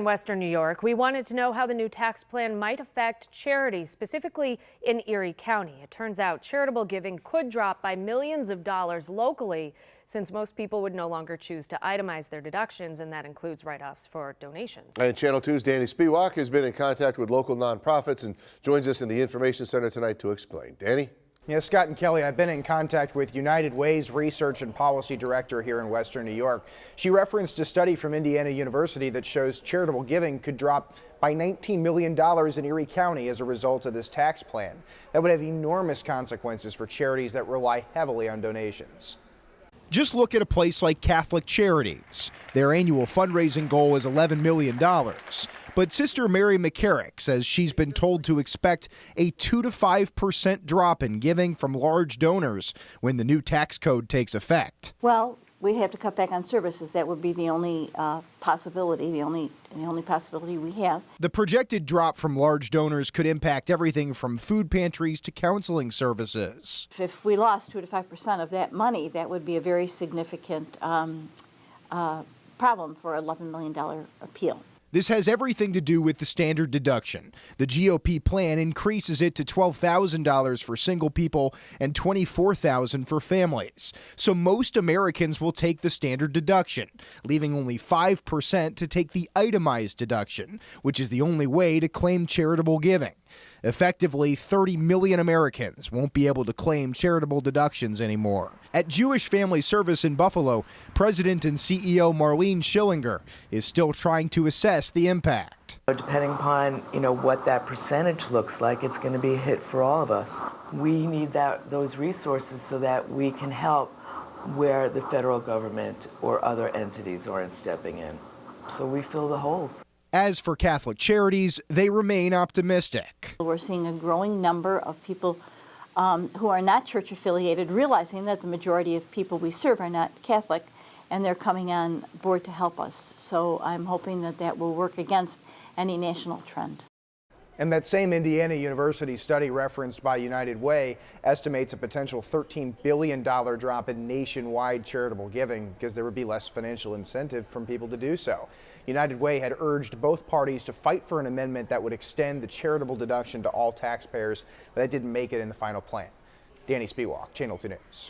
In Western New York, we wanted to know how the new tax plan might affect charities, specifically in Erie County. It turns out charitable giving could drop by millions of dollars locally, since most people would no longer choose to itemize their deductions, and that includes write-offs for donations. And Channel 2's Danny Spiewak has been in contact with local nonprofits and joins us in the Information Center tonight to explain. Danny? Yes, Scott and Kelly, I've been in contact with United Way's Research and Policy Director here in Western New York. She referenced a study from Indiana University that shows charitable giving could drop by $19 million in Erie County as a result of this tax plan. That would have enormous consequences for charities that rely heavily on donations. Just look at a place like Catholic Charities. Their annual fundraising goal is $11 million. But Sister Mary McCarrick says she's been told to expect a 2 to 5% drop in giving from large donors when the new tax code takes effect. Well, we have to cut back on services. That would be the only possibility, the only possibility we have. The projected drop from large donors could impact everything from food pantries to counseling services. If we lost 2 to 5% of that money, that would be a very significant problem for an $11 million appeal. This has everything to do with the standard deduction. The GOP plan increases it to $12,000 for single people and $24,000 for families. So most Americans will take the standard deduction, leaving only 5% to take the itemized deduction, which is the only way to claim charitable giving. Effectively, 30 million Americans won't be able to claim charitable deductions anymore. At Jewish Family Service in Buffalo, President and CEO Marlene Schillinger is still trying to assess the impact. Depending upon, what that percentage looks like, it's going to be a hit for all of us. We need those resources so that we can help where the federal government or other entities aren't stepping in. So we fill the holes. As for Catholic Charities, they remain optimistic. We're seeing a growing number of people who are not church affiliated, realizing that the majority of people we serve are not Catholic, and they're coming on board to help us. So I'm hoping that that will work against any national trend. And that same Indiana University study referenced by United Way estimates a potential $13 billion drop in nationwide charitable giving because there would be less financial incentive from people to do so. United Way had urged both parties to fight for an amendment that would extend the charitable deduction to all taxpayers, but that didn't make it in the final plan. Danny Spiewak, Channel 2 News.